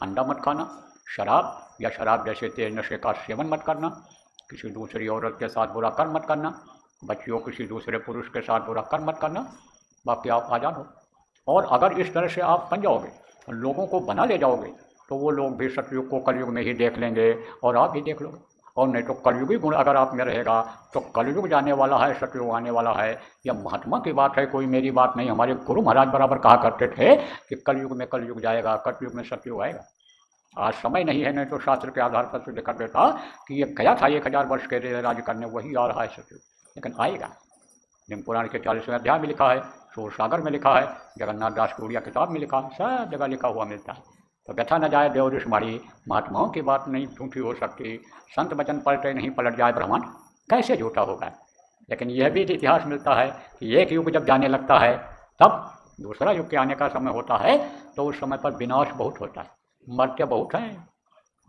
अंडा मत खाना, शराब या शराब जैसे तेज नशे का सेवन मत करना, किसी दूसरी औरत के साथ बुरा कर्म मत करना, बच्चियों किसी दूसरे पुरुष के साथ बुरा कर्म मत करना, बाकी आप आज़ाद हो। और अगर इस तरह से आप बन जाओगे, लोगों को बना ले जाओगे, तो वो लोग भी सतयुग को कलयुग में ही देख लेंगे और आप भी देख लोगे। और नहीं तो कलयुगी गुण अगर आप में रहेगा तो कलयुग जाने वाला है, सतयुग आने वाला है। यह महात्मा की बात है, कोई मेरी बात नहीं। हमारे गुरु महाराज बराबर कहा करते थे कि कलयुग में कलयुग जाएगा, कलयुग में सतयुग आएगा। आज समय नहीं है, नहीं तो शास्त्र के आधार पर सिद्ध कर देता कि ये गया था 1000 वर्ष के लिए राज्य करने, वही आ रहा है सतयुग, लेकिन आएगा। लिंग पुराण के 40वें अध्याय में लिखा है, सूर सागर में लिखा है, जगन्नाथ दास की उड़िया किताब में लिखा है, सब जगह लिखा हुआ मिलता है। तो व्यथा न जाए देव ऋषि, महात्माओं की बात नहीं झूठी हो सकती, संत वचन पलटे नहीं पलट जाए ब्रह्मांड, कैसे झूठा होगा। लेकिन यह भी इतिहास मिलता है कि एक युग जब जाने लगता है तब दूसरा युग के आने का समय होता है, तो उस समय पर विनाश बहुत होता है, मरते बहुत हैं।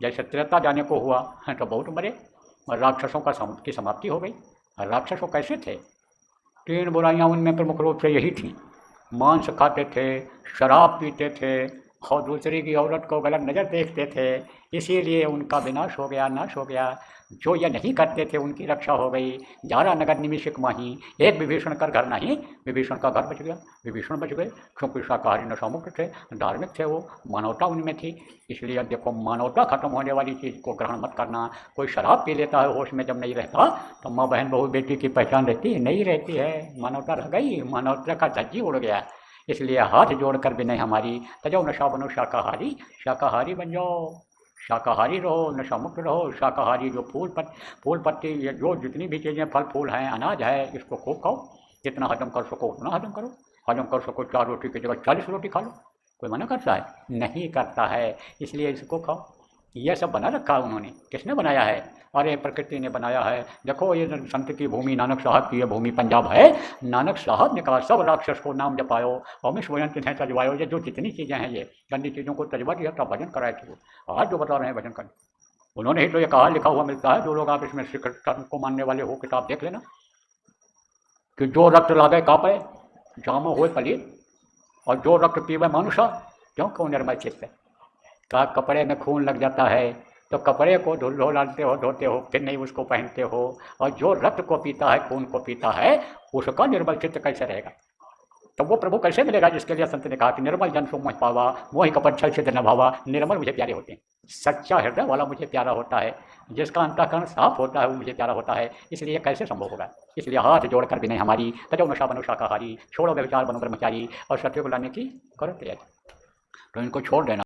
जैसे त्रेता जाने को हुआ है तो बहुत मरे, और राक्षसों की समाप्ति हो गई। राक्षस वो कैसे थे? 3 बुराइयां उनमें प्रमुख रूप से यही थी, मांस खाते थे, शराब पीते थे और दूसरे की औरत को गलत नज़र देखते थे, इसीलिए उनका विनाश हो गया, नाश हो गया। जो ये नहीं करते थे उनकी रक्षा हो गई। 11 नगर निमिषक माही, एक विभीषण का घर नहीं, विभीषण का घर बच गया, विभीषण बच गए, क्योंकि शाकाहारी नशामुक्त थे, धार्मिक थे, वो मानवता उनमें थी। इसलिए देखो, मानवता खत्म होने वाली चीज़ को ग्रहण मत करना। कोई शराब पी लेता है होश में जब नहीं रहता, तो माँ बहन बहू बेटी की पहचान रहती है? नहीं रहती है। मानवता रह गई, मानवता का धज्जी उड़ गया। इसलिए हाथ जोड़कर विनय हमारी, तजो नशा बनो शाकाहारी, शाकाहारी बन जाओ, शाकाहारी रहो, नशा मुक्त रहो। शाकाहारी जो फूल पत्ती, ये जो जितनी भी चीज़ें फल फूल हैं, अनाज है, इसको खूब खाओ, जितना हजम कर सको उतना हजम करो। हजम कर सको 4 रोटी की जगह 40 रोटी खा लो, कोई मना करता है? नहीं करता है। इसलिए इसको खाओ। ये सब बना रखा उन्होंने, किसने बनाया है? अरे प्रकृति ने बनाया है। देखो, ये संत की भूमि, नानक साहब की ये भूमि पंजाब है। नानक साहब ने कहा सब राक्षस को नाम जपायो और मैं स्वयं तिन्हें तजवायो। ये जो जितनी चीज़ें हैं, ये गंदी चीज़ों को तजवा दिया था, भजन कराए थे वो। आज जो बता रहे हैं भजन कर, उन्होंने ही तो ये कहा, लिखा हुआ मिलता है। जो लोग आप इसमें सिख धर्म को मानने वाले हो, किताब देख लेना, कि जो रक्त लागे कापे, जामो होए पलीत, और जो रक्त पीवे मनुष्य, क्यों निर्मल चित्त है। का कपड़े में खून लग जाता है तो कपड़े को धो डालते हो, धोते हो, फिर नहीं उसको पहनते हो। और जो रक्त को पीता है, खून को पीता है, उसका निर्मल चित्त कैसे रहेगा? तो वो प्रभु कैसे मिलेगा जिसके लिए संत ने कहा कि निर्मल जन सो मोह पावा, मोहि कपट छल छिद्र न भावा। निर्मल मुझे प्यारे होते हैं, सच्चा हृदय वाला मुझे प्यारा होता है, जिसका अंतःकरण साफ होता है वो मुझे प्यारा होता है। इसलिए कैसे संभव होगा? इसलिए हाथ जोड़कर विनय हमारी, तजो नशा बनो शाकाहारी, छोड़ो व्यभिचार बनो ब्रह्मचारी, और सत्य को लाने की करो तैयारी। तो इनको छोड़ देना।